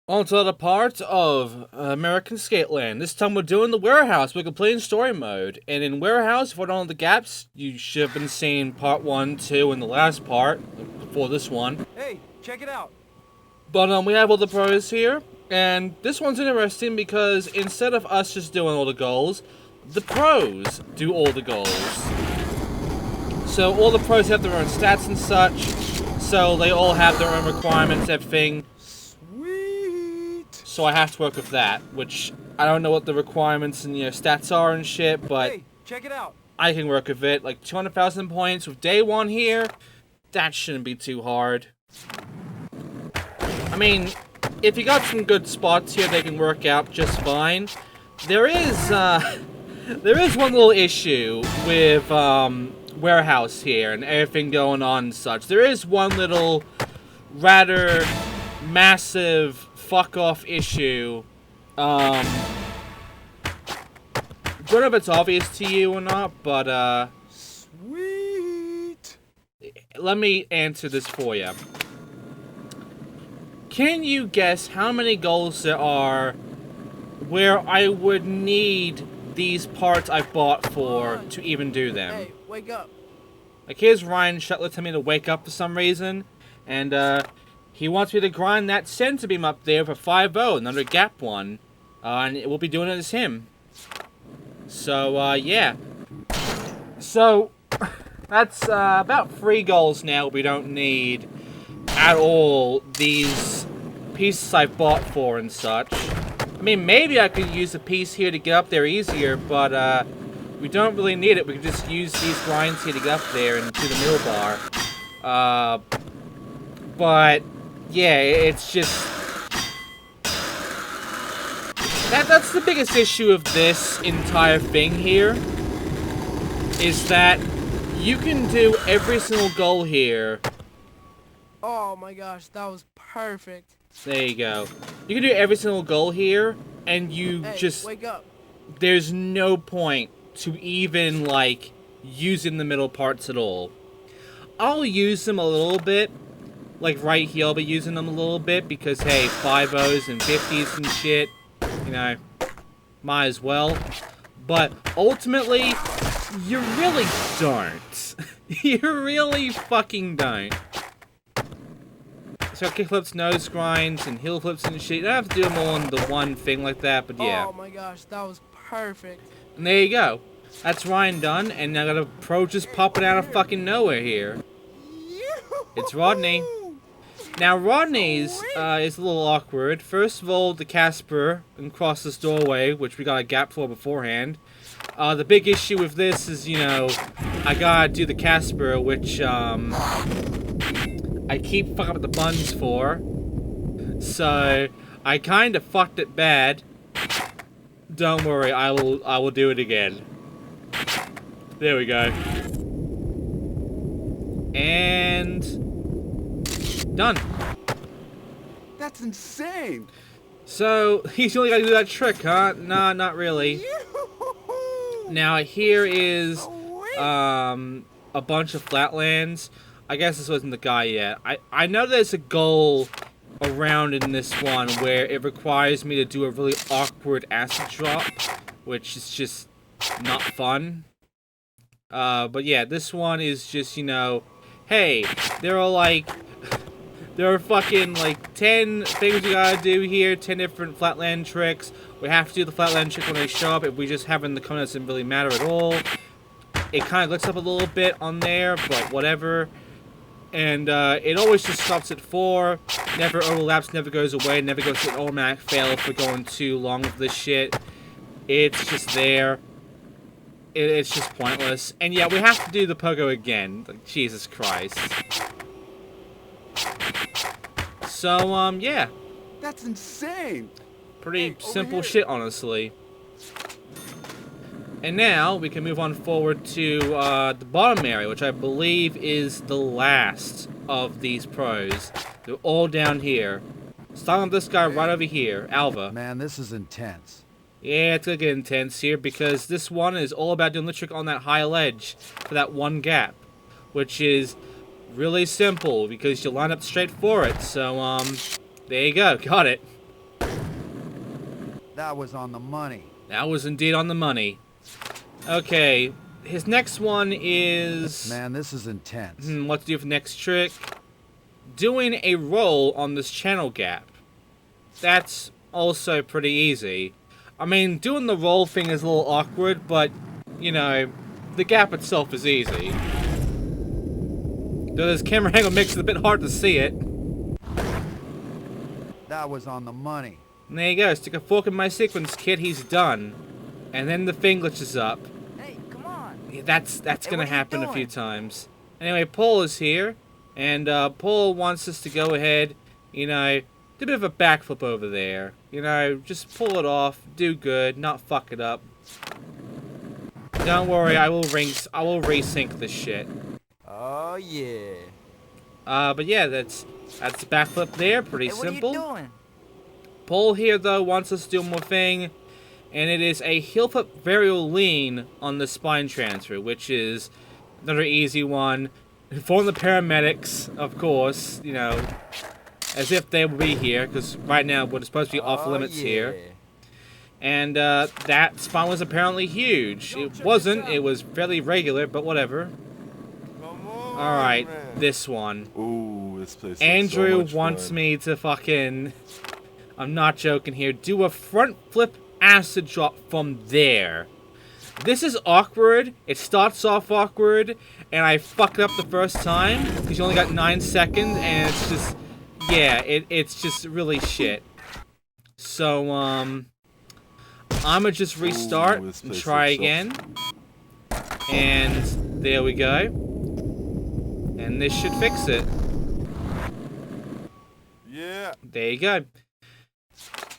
On to the part of American Sk8land. This time we're doing the warehouse. We're completing story mode. And in warehouse, if we don't know the gaps, you should have been seeing part 1, 2, and the last part before this one. Hey, check it out. But we have all the pros here. And this one's interesting because instead of us just doing all the goals, the pros do all the goals. So all the pros have their own stats and such. So they all have their own requirements, everything. So I have to work with that, which I don't know what the requirements and stats are and shit, but hey, check it out. I can work with it. Like 200,000 points with day 1 here, that shouldn't be too hard. I mean, if you got some good spots here, they can work out just fine. There is one little issue with warehouse here and everything going on and such. There is one little rather massive fuck off issue. Don't know if it's obvious to you or not, but Sweet. let me answer this for you. Can you guess how many goals there are where I would need these parts I bought for to even do them? Hey, wake up. Like, here's Ryan Shuttler telling me to wake up for some reason, and he wants me to grind that center beam up there for 5-0, another gap one. And we'll be doing it as him. So, yeah. So, that's about 3 goals now we don't need at all these pieces I bought for and such. I mean, maybe I could use a piece here to get up there easier, but we don't really need it. We can just use these grinds here to get up there and to the middle bar. But yeah, it's just that's the biggest issue of this entire thing here, is that you can do every single goal here. Oh my gosh, that was perfect. There you go. You can do every single goal here, and you Hey, just wake up. there's no point to even like using the middle parts at all. I'll use them a little bit. Like right here, I'll be using them a little bit because, hey, 5-0s and 50s and shit, might as well. But ultimately, you really don't. You really fucking don't. So kickflips, nose grinds, and heel flips and shit. You don't have to do them all in the one thing like that, but yeah. Oh my gosh, that was perfect. And there you go. That's Ryan done, and I got a pro just popping out of fucking nowhere here. It's Rodney. Now, Rodney's is a little awkward. First of all, the Casper and cross this doorway, which we got a gap for beforehand. The big issue with this is, I gotta do the Casper, which, I keep fucking up the buns for. So, I kinda fucked it bad. Don't worry, I will do it again. There we go. And done. That's insane. So, he's only gotta do that trick, huh? Nah, not really. Now, here is, a bunch of flatlands. I guess this wasn't the guy yet. I know there's a goal around in this one where it requires me to do a really awkward acid drop, which is just not fun. But yeah, this one is just, hey, there are fucking, 10 things we gotta do here, 10 different flatland tricks. We have to do the flatland trick when they show up. If we just have it in the corner, it doesn't really matter at all. It kind of looks up a little bit on there, but whatever. And, it always just stops at 4, never overlaps, never goes away, never goes to an automatic fail if we're going too long with this shit. It's just there. It's just pointless. And yeah, we have to do the pogo again. Like, Jesus Christ. So, yeah. That's insane. Pretty Hey, simple here. shit, honestly. And now, we can move on forward to, the bottom area, which I believe is the last of these pros. They're all down here. Starting with this guy right over here, Alva. Man, this is intense. Yeah, it's gonna get intense here, because this one is all about doing the trick on that high ledge for that one gap. Which is really simple, because you line up straight for it. So, there you go. Got it. That was on the money. That was indeed on the money. Okay, his next one is... Man, this is intense. What to do for the next trick? Doing a roll on this channel gap. That's also pretty easy. I mean, doing the roll thing is a little awkward, but, you know, the gap itself is easy. Though this camera angle makes it a bit hard to see it. That was on the money. And there you go, stick a fork in my sequence, kid, he's done. And then the thing glitches up. Hey, come on. Yeah, that's Hey, gonna what are you happen a few doing? times. Anyway, Paul is here, and Paul wants us to go ahead, you know, do a bit of a backflip over there. You know, just pull it off, do good, not fuck it up. Don't worry, I will resync this shit. Oh, yeah. But yeah, that's the backflip there, pretty Hey, simple. what are you doing? Paul here, though, wants us to do one more thing, and it is a heel flip varial lean on the spine transfer, which is another easy one. Inform the paramedics, of course, you know, as if they would be here, because right now we're supposed to be off limits here. And that spine was apparently huge. It wasn't, it was fairly regular, but whatever. Alright, this one. Ooh, this place looks Andrew so much wants fun. me to fucking, I'm not joking here, do a front flip acid drop from there. This is awkward. It starts off awkward, and I fucked up the first time because you only got 9 seconds, and it's just, yeah, it's just really shit. So I'ma just restart this and place try looks so- again, and there we go, and this should fix it. Yeah. There you go.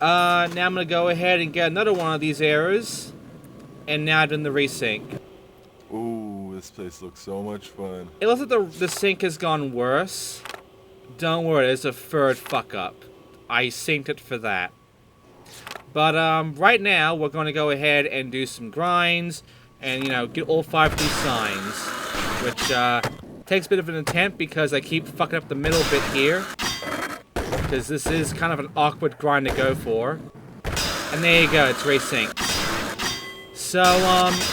Now I'm gonna go ahead and get another one of these errors, and now doing the resync. Ooh, this place looks so much fun. It looks like the sync has gone worse. Don't worry, there's a third fuck up. I synced it for that. But right now we're going to go ahead and do some grinds, and you know, get all 5 of these signs, which takes a bit of an attempt because I keep fucking up the middle bit here, because this is kind of an awkward grind to go for. And there you go, it's resynced. So,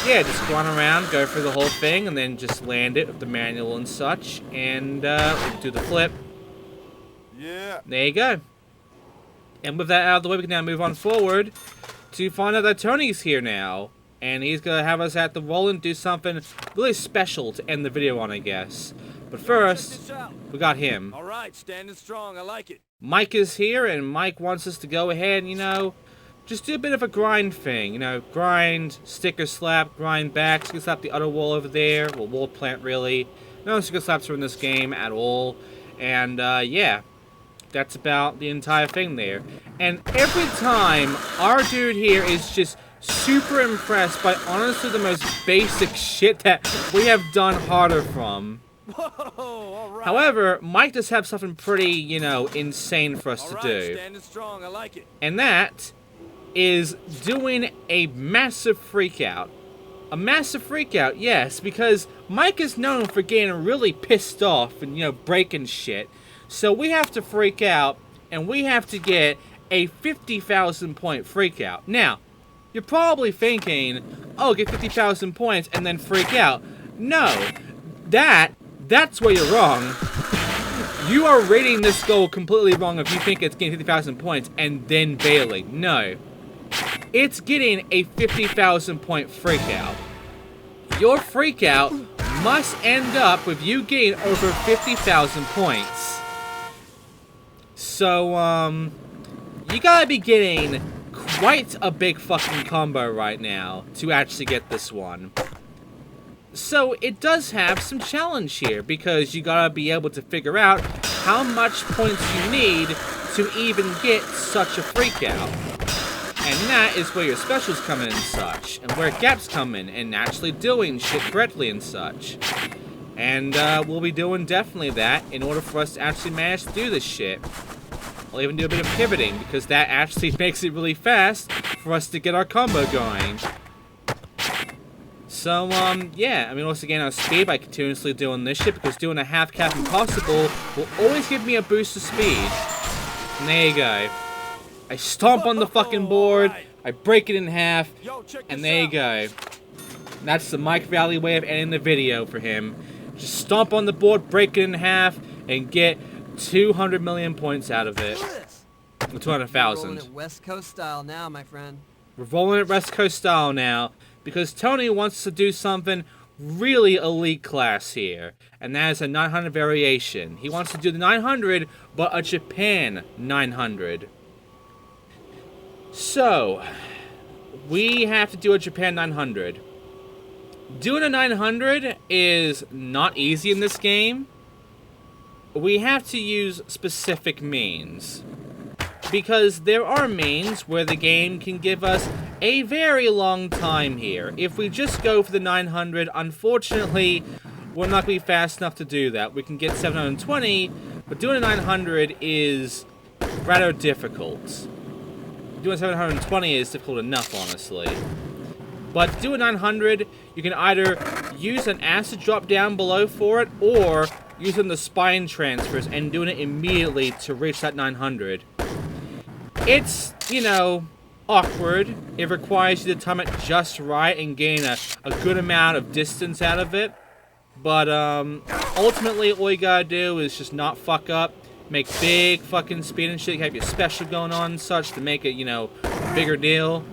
yeah, just go on around, go through the whole thing, and then just land it with the manual and such, and we'll do the flip. Yeah. There you go. And with that out of the way, we can now move on forward to find out that Tony's here now. And he's going to have us at the roll and do something really special to end the video on, I guess. But first, we got him. All right, standing strong. I like it. Mike is here, and Mike wants us to go ahead and, you know, just do a bit of a grind thing. You know, grind, sticker slap, grind back, sticker slap the other wall over there. Well, wall plant, really. No sticker slaps are in this game at all. And, yeah. That's about the entire thing there. And every time, our dude here is just super impressed by honestly the most basic shit that we have done harder from. Whoa, all right. However, Mike does have something pretty, you know, insane for us All to right, do. standing strong. I like it. And that is doing a massive freakout. A massive freakout, yes, because Mike is known for getting really pissed off and, you know, breaking shit. So we have to freak out, and we have to get a 50,000 point freakout. Now, you're probably thinking, oh, get 50,000 points and then freak out. No, that's where you're wrong. You are rating this goal completely wrong if you think it's getting 50,000 points and then bailing. No. It's getting a 50,000 point freakout. Your freakout must end up with you getting over 50,000 points. So, you gotta be getting quite a big fucking combo right now to actually get this one. So, it does have some challenge here, because you gotta be able to figure out how much points you need to even get such a freakout. And that is where your specials come in and such, and where gaps come in, and actually doing shit correctly and such. And we'll be doing definitely that in order for us to actually manage to do this shit. I'll even do a bit of pivoting, because that actually makes it really fast for us to get our combo going. So, yeah, I mean, once again, our speed by continuously doing this shit, because doing a half cap impossible will always give me a boost of speed. And there you go. I stomp on the fucking board, I I break it in half, Yo, check and this there you out. go. That's the Mike Valley way of ending the video for him. Just stomp on the board, break it in half, and get 200 million points out of it. Or Rolling 200,000. it West Coast style now, my friend. We're rolling it West Coast style now, because Tony wants to do something really elite class here, and that is a 900 variation. He wants to do the 900, but a Japan 900. So, we have to do a Japan 900. Doing a 900 is not easy in this game. We have to use specific means. Because there are means where the game can give us a very long time here. If we just go for the 900, unfortunately, we're not going to be fast enough to do that. We can get 720, but doing a 900 is rather difficult. Doing 720 is difficult enough, honestly. But to do a 900, you can either use an acid drop down below for it, or using the spine transfers and doing it immediately to reach that 900. It's, you know, awkward. It requires you to time it just right and gain a good amount of distance out of it. But, ultimately, all you gotta do is just not fuck up, make big fucking speed and shit, have your special going on and such to make it, you know, a bigger deal.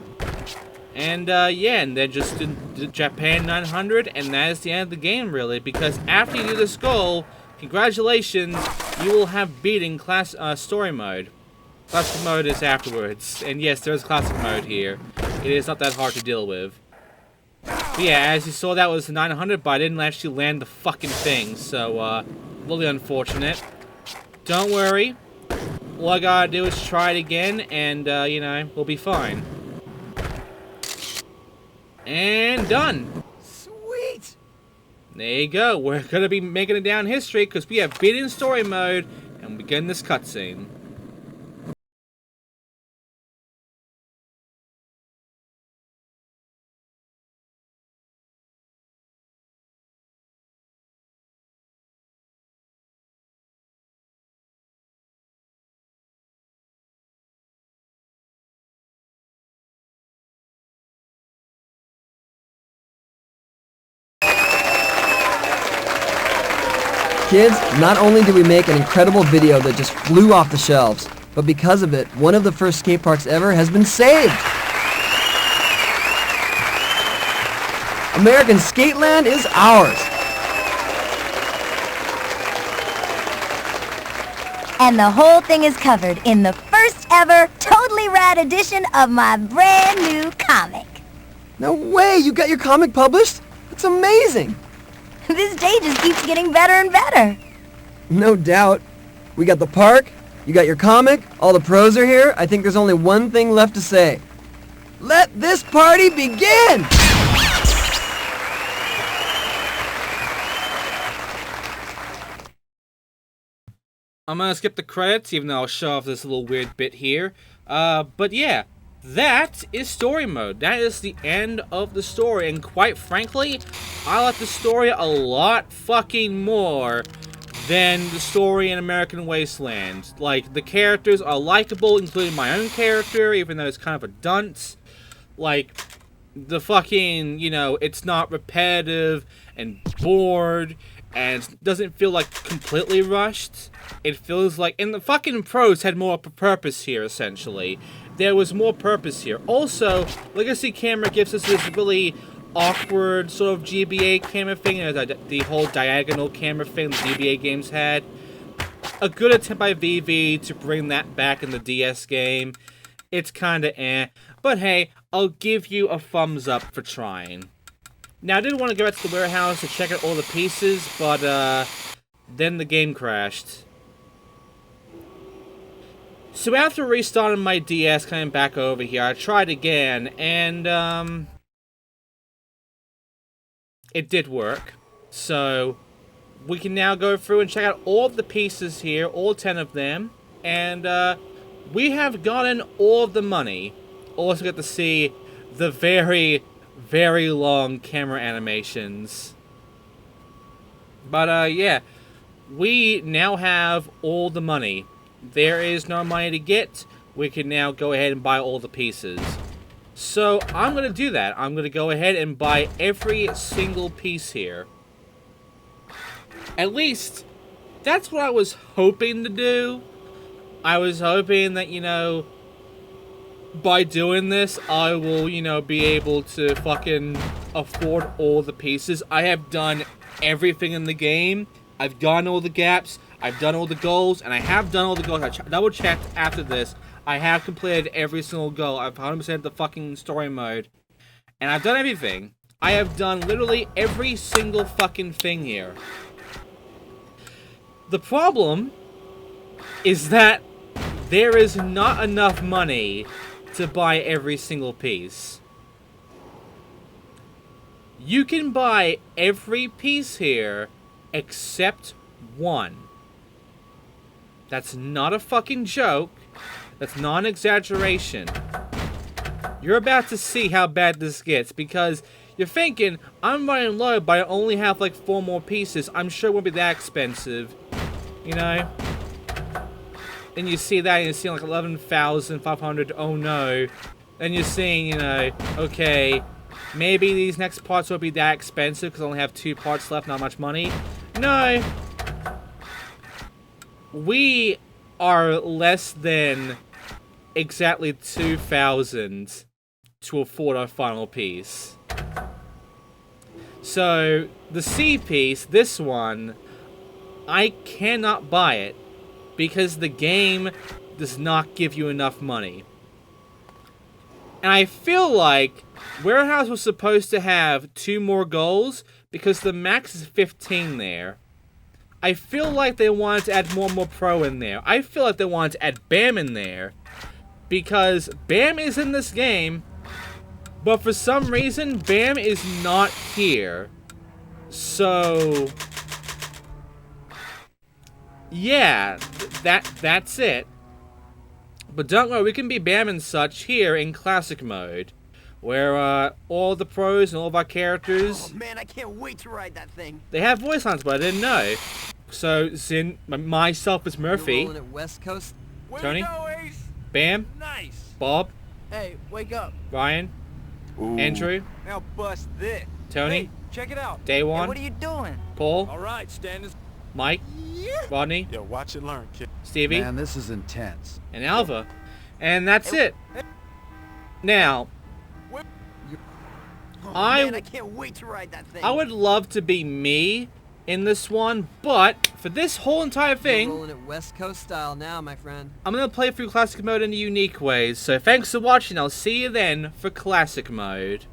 And, yeah, and then just do Japan 900, and that is the end of the game, really, because after you do this goal, congratulations, you will have beaten story mode. Classic mode is afterwards, and yes, there is classic mode here. It is not that hard to deal with. But yeah, as you saw, that was the 900, but I didn't actually land the fucking thing, so, really unfortunate. Don't worry. All I gotta do is try it again, and, you know, we'll be fine. And done! Sweet! There you go, we're gonna be making it down history, because we have beaten story mode, and we begin this cutscene. Kids, not only did we make an incredible video that just flew off the shelves, but because of it, one of the first skate parks ever has been saved! American Sk8land is ours! And the whole thing is covered in the first ever totally rad edition of my brand new comic. No way! You got your comic published? That's amazing! This day just keeps getting better and better. No doubt. We got the park, you got your comic, all the pros are here. I think there's only one thing left to say. Let this party begin! I'm gonna skip the credits, even though I'll show off this little weird bit here. But yeah, that is story mode. That is the end of the story, and quite frankly, I like the story a lot fucking more than the story in American Wasteland. Like, the characters are likable, including my own character, even though it's kind of a dunce. Like, the fucking, you know, it's not repetitive and bored, and doesn't feel like completely rushed. It feels like, and the fucking pros had more purpose here, essentially. There was more purpose here. Also, Legacy Camera gives us this really awkward sort of GBA camera thing, the whole diagonal camera thing the GBA games had. A good attempt by VV to bring that back in the DS game. It's kinda eh, but hey, I'll give you a thumbs up for trying. Now, I did want to go back to the warehouse to check out all the pieces, but then the game crashed. So after restarting my DS, coming back over here, I tried again, and it did work. So we can now go through and check out all of the pieces here, all 10 of them, and we have gotten all of the money. Also get to see the very, very long camera animations. But yeah, we now have all the money. There is no money to get. We can now go ahead and buy all the pieces. So I'm gonna do that. I'm gonna go ahead and buy every single piece here. At least, that's what I was hoping to do. I was hoping that, you know, by doing this, I will, you know, be able to fucking afford all the pieces. I have done everything in the game. I've gotten all the gaps. I've done all the goals, and I have done all the goals. I double-checked after this. I have completed every single goal. I've 100% the fucking story mode. And I've done everything. I have done literally every single fucking thing here. The problem is that there is not enough money to buy every single piece. You can buy every piece here except one. That's not a fucking joke. That's not an exaggeration. You're about to see how bad this gets, because you're thinking, I'm running low, but I only have like 4 more pieces. I'm sure it won't be that expensive. You know? Then you see that, and you're seeing like 11,500, oh no. Then you're seeing, you know, okay, maybe these next parts won't be that expensive because I only have 2 parts left, not much money. No. We are less than exactly 2,000 to afford our final piece. So, the C piece, this one, I cannot buy it because the game does not give you enough money. And I feel like Warehouse was supposed to have 2 more goals because the max is 15 there. I feel like they wanted to add more pro in there. I feel like they wanted to add Bam in there because Bam is in this game, but for some reason Bam is not here. So yeah, that's it. But don't worry, we can be Bam and such here in classic mode, where all the pros and all of our characters, Oh man, I can't wait to ride that thing. they have voice lines, but I didn't know. So myself is Murphy, You're rolling at West Coast. Way Tony? to go, Ace. Bam, Nice. Bob, Hey, wake up. Ryan, Ooh. Andrew, Now bust this. Tony, Hey, check it out. Day One, What are you doing? Paul, All right, standing. Mike, Rodney, Yeah, watch and learn, kid. Stevie, Man, this is intense. and Alva. And that's it. Now, Oh I- man, I can't wait to ride that thing. I would love to be me in this one, but for this whole entire You're thing, rolling at West Coast style now, my friend. I'm going to play through classic mode in unique ways. So thanks for watching. I'll see you then for classic mode.